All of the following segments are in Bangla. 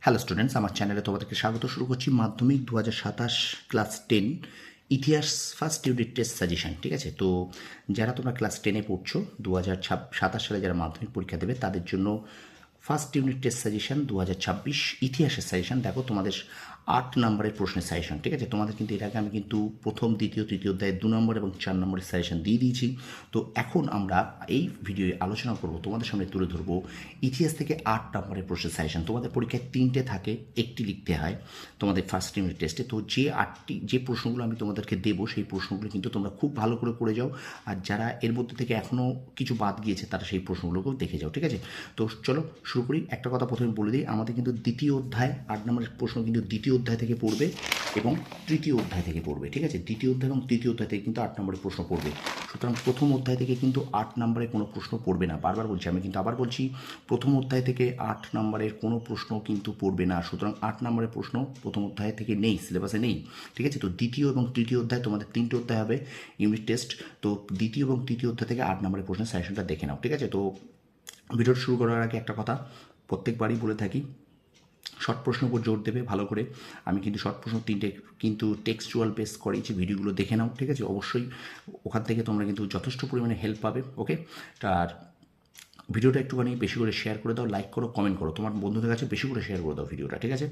হ্যালো স্টুডেন্টস, আমার চ্যানেলে তোমাদেরকে স্বাগত। শুরু করছি মাধ্যমিক 2027 ক্লাস 10 ইতিহাস ফার্স্ট ইউনিট টেস্ট সাজেশন। ঠিক আছে, তো যারা তোমরা ক্লাস 10-এ পড়ছো, 2027 সালে যারা মাধ্যমিক পরীক্ষা দেবে তাদের জন্য ফার্স্ট ইউনিট টেস্ট সাজেশন 2026 ইতিহাসের সাজেশন। দেখো তোমাদের 8 নম্বরের প্রশ্নের সাজেশন। ঠিক আছে, তোমাদের কিন্তু এর আগে আমি কিন্তু প্রথম, দ্বিতীয়, তৃতীয় অধ্যায়ে 2 নম্বর এবং 4 নম্বরের সাজেশন দিয়ে দিয়েছি। তো এখন আমরা এই ভিডিওয়ে আলোচনা করব, তোমাদের সামনে তুলে ধরবো ইতিহাস থেকে 8 নম্বরের প্রশ্নের সাজেশন। তোমাদের পরীক্ষায় 3টে থাকে, একটি লিখতে হয় তোমাদের ফার্স্ট ইউনিট টেস্টে। তো যে প্রশ্নগুলো আমি তোমাদেরকে দেবো সেই প্রশ্নগুলো কিন্তু তোমরা খুব ভালো করে করে যাও, আর যারা এর মধ্যে থেকে এখনও কিছু বাদ গিয়েছে তারা সেই প্রশ্নগুলোকেও দেখে যাও। ঠিক আছে, তো চলো শুরু করি। একটা কথা প্রথমে বলে দিই, আমাদের কিন্তু দ্বিতীয় অধ্যায় 8 নম্বরের প্রশ্ন কিন্তু দ্বিতীয় অধ্যায় থেকে পড়বে এবং তৃতীয় অধ্যায় থেকে পড়বে। ঠিক আছে, দ্বিতীয় অধ্যায় এবং তৃতীয় অধ্যায় থেকে কিন্তু 8 নম্বরের প্রশ্ন পড়বে। সুতরাং প্রথম অধ্যায় থেকে কিন্তু 8 নম্বরের কোনো প্রশ্ন পড়বে না। বারবার বলছি, আমি কিন্তু আবার বলছি, প্রথম অধ্যায় থেকে 8 নম্বরের কোনো প্রশ্ন কিন্তু পড়বে না। সুতরাং 8 নম্বরের প্রশ্ন প্রথম অধ্যায় থেকে নেই, সিলেবাসে নেই। ঠিক আছে, তো দ্বিতীয় এবং তৃতীয় অধ্যায় তোমাদের 3টে অধ্যায় হবে ইউনিট টেস্ট। তো দ্বিতীয় এবং তৃতীয় অধ্যায় থেকে 8 নম্বরের প্রশ্নের সাজেশনটা দেখে নাও। ঠিক আছে, তো ভিডিওটা শুরু করার আগে একটা কথা প্রত্যেকবারই বলে থাকি, শর্ট প্রশ্নের উপর জোর দেবে ভালো করে। আমি কিন্তু শর্ট প্রশ্ন 3টে কিন্তু টেক্সচুয়াল বেস করেছি, ভিডিওগুলো দেখে নাও। ঠিক আছে, অবশ্যই ওখান থেকে তোমরা কিন্তু যথেষ্ট পরিমাণে হেল্প পাবে। ওকে, আর ভিডিওটা একটুখানি বেশি করে শেয়ার করে দাও, লাইক করো, কমেন্ট করো, তোমার বন্ধুদের কাছে বেশি করে শেয়ার করে দাও ভিডিওটা। ঠিক আছে,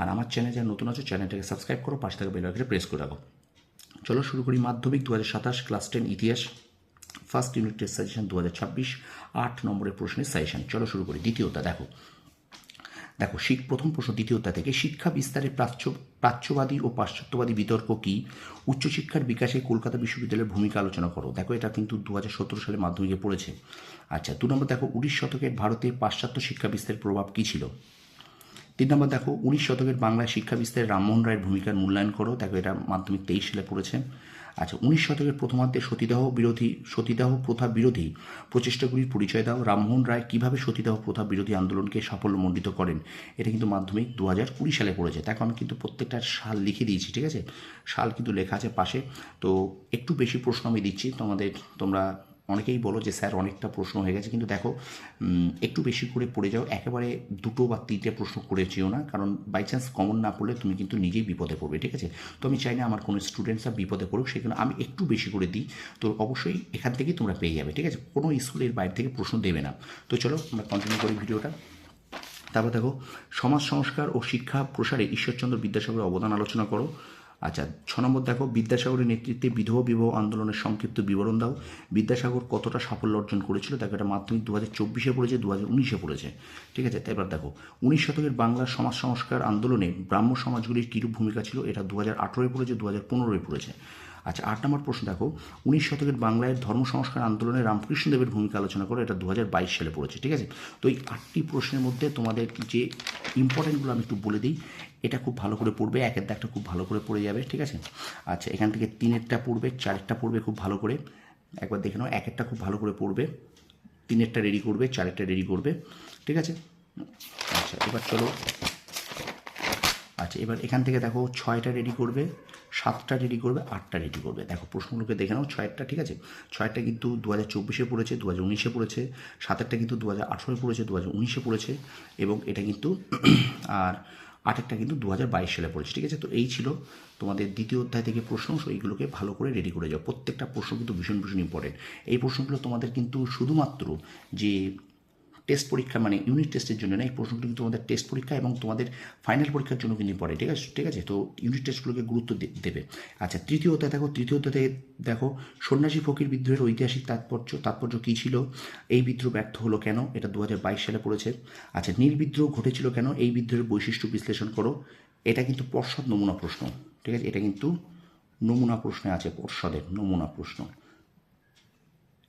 আর আমার চ্যানেল যারা নতুন আছো চ্যানেলটাকে সাবস্ক্রাইব করো, পাশে থাকা বেল আইকনটা প্রেস করে রাখো। চলো শুরু করি। মাধ্যমিক 2027 ক্লাস 10 ইতিহাস ফার্স্ট ইউনিট টেস্ট সাজেশন 2026 8 নম্বরের প্রশ্নের সাজেশন। চলো শুরু করি। দ্বিতীয়টা দেখো, প্রথম প্রশ্ন দ্বিতীয়তা থেকে, শিক্ষা বিস্তারে প্রাচ্যবাদী ও পাশ্চাত্যবাদী বিতর্ক কি? উচ্চশিক্ষার বিকাশে কলকাতা বিশ্ববিদ্যালয়ের ভূমিকা আলোচনা করো। দেখো এটা কিন্তু 2017 সালে মাধ্যমিকে পড়েছে। আচ্ছা, 2 নম্বর দেখো, 19 শতকের ভারতে পাশ্চাত্য শিক্ষা বিস্তারের প্রভাব কী ছিল? 3 নম্বর দেখো, 19 শতকের বাংলায় শিক্ষা বিস্তারে রামমোহন রায়ের ভূমিকার মূল্যায়ন করো। দেখো এটা মাধ্যমিক 23 সালে পড়েছে। আচ্ছা, 19 শতকের প্রথমার্ধে সতীদাহ প্রথা বিরোধী প্রচেষ্টাগুলির পরিচয় দাও। রামমোহন রায় কীভাবে সতীদাহ প্রথা বিরোধী আন্দোলনকে সাফল্যমণ্ডিত করেন? এটা কিন্তু মাধ্যমিক 2020 সালে পড়েছে। দেখো আমি কিন্তু প্রত্যেকটা সাল লিখে দিয়েছি। ঠিক আছে, সাল কিন্তু লেখা আছে পাশে। তো একটু বেশি প্রশ্ন আমি দিচ্ছি তোমরা অনেকেই বলো যে স্যার অনেকটা প্রশ্ন হয়ে গেছে, কিন্তু দেখো একটু বেশি করে পড়ে যাও। একেবারে 2টো বা 3টে প্রশ্ন করে যেও না, কারণ বাই চান্স কমন না পড়লে তুমি কিন্তু নিজেই বিপদে পড়বে। ঠিক আছে, তো আমি চাই না আমার কোনো স্টুডেন্টসরা বিপদে পড়ুক, সেখানে আমি একটু বেশি করে দিই। তো অবশ্যই এখান থেকেই তোমরা পেয়ে যাবে। ঠিক আছে, কোনো স্কুলের বাইরে থেকে প্রশ্ন দেবে না। তো চলো আমরা কন্টিনিউ করি ভিডিওটা। তারপর দেখো, সমাজ সংস্কার ও শিক্ষা প্রসারে ঈশ্বরচন্দ্র বিদ্যাসাগরের অবদান আলোচনা করো। আচ্ছা, 6 নম্বর দেখো, বিদ্যাসাগরের নেতৃত্বে বিধবা বিবাহ আন্দোলনের সংক্ষিপ্ত বিবরণ দাও। বিদ্যাসাগর কতটা সাফল্য অর্জন করেছিল? দেখো এটা মাধ্যমিক 2024 পড়েছে, 2019 পড়েছে। ঠিক আছে, এবার দেখো, 19 শতকের বাংলার সমাজ সংস্কার আন্দোলনে ব্রাহ্ম সমাজগুলির কীরূপ ভূমিকা ছিল? এটা 2018 পড়েছে, 2015 পড়েছে। আচ্ছা, 8 নম্বর প্রশ্ন দেখো, 19 শতকের বাংলায় ধর্ম সংস্কার আন্দোলনে রামকৃষ্ণদেবের ভূমিকা আলোচনা করো। এটা 2022 সালে পড়েছে। ঠিক আছে, তো এই 8টি প্রশ্নের মধ্যে তোমাদের যে ইম্পর্টেন্টগুলো আমি একটু বলে দিই, এটা খুব ভালো করে পড়বে, একের দাগটা খুব ভালো করে পড়ে যাবে। ঠিক আছে, আচ্ছা এখান থেকে 3এরটা পড়বে, 4এরটা পড়বে খুব ভালো করে। একবার দেখে নাও, 1এরটা খুব ভালো করে পড়বে, 3এরটা রেডি করবে, 4এরটা রেডি করবে। ঠিক আছে, আচ্ছা এবার চলো। আচ্ছা, এবার এখান থেকে দেখো 6টা রেডি করবে, 7টা রেডি করবে, 8টা রেডি করবে। দেখো প্রশ্নগুলোকে দেখে নাও। 6টা, ঠিক আছে, 6টা কিন্তু 2024 পড়েছে, 2019 পড়েছে। 7টা কিন্তু 2018 পড়েছে, 2019 পড়েছে, এবং এটা কিন্তু আর 8টা কিন্তু 2022 সালে পড়েছে। ঠিক আছে, তো এই ছিল তোমাদের দ্বিতীয় অধ্যায় থেকে প্রশ্ন। সো এইগুলোকে ভালো করে রেডি করে যাও। প্রত্যেকটা প্রশ্ন কিন্তু ভীষণ ভীষণ ইম্পর্টেন্ট। এই প্রশ্নগুলো তোমাদের কিন্তু শুধুমাত্র যে টেস্ট পরীক্ষা মানে ইউনিট টেস্টের জন্য না, এই প্রশ্নগুলো কিন্তু তোমাদের টেস্ট পরীক্ষা এবং তোমাদের ফাইনাল পরীক্ষার জন্য কিন্তু পড়ে। ঠিক আছে, ঠিক আছে, তো ইউনিট টেস্টগুলোকে গুরুত্ব দেবে। আচ্ছা, তৃতীয় অধ্যায় দেখো, তৃতীয় অধ্যায়ে দেখো, সন্ন্যাসী ফকির বিদ্রোহের ঐতিহাসিক তাৎপর্য কী ছিল? এই বিদ্রোহ ব্যর্থ হলো কেন? এটা 2022 সালে পড়েছে। আচ্ছা, নীল বিদ্রোহ ঘটেছিল কেন? এই বিদ্রোহের বৈশিষ্ট্য বিশ্লেষণ করো। এটা কিন্তু পর্ষদ নমুনা প্রশ্ন। ঠিক আছে, এটা কিন্তু নমুনা প্রশ্নে আছে, পর্ষদের নমুনা প্রশ্ন,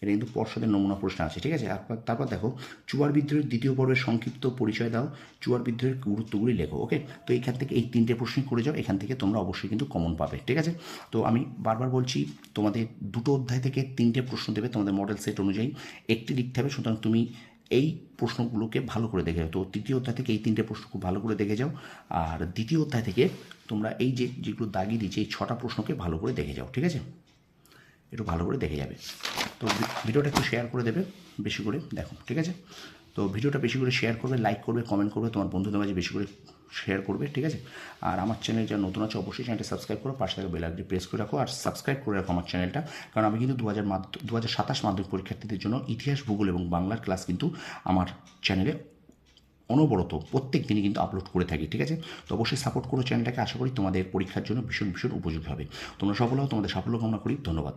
এটা কিন্তু পর্ষদের নমুনা প্রশ্ন আছে। ঠিক আছে, তারপর দেখো, চুয়ার বিদ্রোহের দ্বিতীয় পর্বের সংক্ষিপ্ত পরিচয় দাও। চুয়ার বিদ্রোহের গুরুত্বগুলি লেখো। ওকে, তো এইখান থেকে এই 3টে প্রশ্নই করে যাও, এখান থেকে তোমরা অবশ্যই কিন্তু কমন পাবে। ঠিক আছে, তো আমি বারবার বলছি, তোমাদের 2টো অধ্যায় থেকে 3টে প্রশ্ন দেবে তোমাদের মডেল সেট অনুযায়ী, একটি লিখতে হবে। সুতরাং তুমি এই প্রশ্নগুলোকে ভালো করে দেখে যাও। তো তৃতীয় অধ্যায় থেকে এই 3টে প্রশ্ন খুব ভালো করে দেখে যাও, আর দ্বিতীয় অধ্যায় থেকে তোমরা এই যেগুলো দাগিয়ে দিচ্ছে এই 6টা প্রশ্নকে ভালো করে দেখে যাও। ঠিক আছে, একটু ভালো করে দেখে যাবে। তো ভিডিওটা একটু শেয়ার করে দেবে বেশি করে, দেখো। ঠিক আছে, তো ভিডিওটা বেশি করে শেয়ার করবে, লাইক করবে, কমেন্ট করবে, তোমার বন্ধুদের মাঝে বেশি করে শেয়ার করবে, ঠিক আছে। আর আমার চ্যানেল যারা নতুন আছে অবশ্যই চ্যানেলটা সাবস্ক্রাইব করো, পাশে থাকা বেল আইকনটি প্রেস করে রাখো আর সাবস্ক্রাইব করে রাখো আমার চ্যানেলটা, কারণ আমি কিন্তু 2027 মাধ্যমিক পরীক্ষার্থীদের জন্য ইতিহাস, ভূগোল এবং বাংলার ক্লাস কিন্তু আমার চ্যানেলে অনবরত প্রত্যেক দিনই কিন্তু আপলোড করে থাকি, ঠিক আছে। তো অবশ্যই সাপোর্ট করো চ্যানেলটাকে, আশা করি তোমাদের পরীক্ষার জন্য ভীষণ ভীষণ উপযোগী হবে। তোমরা সফল হও, তোমাদের সাফল্য কামনা করি, ধন্যবাদ।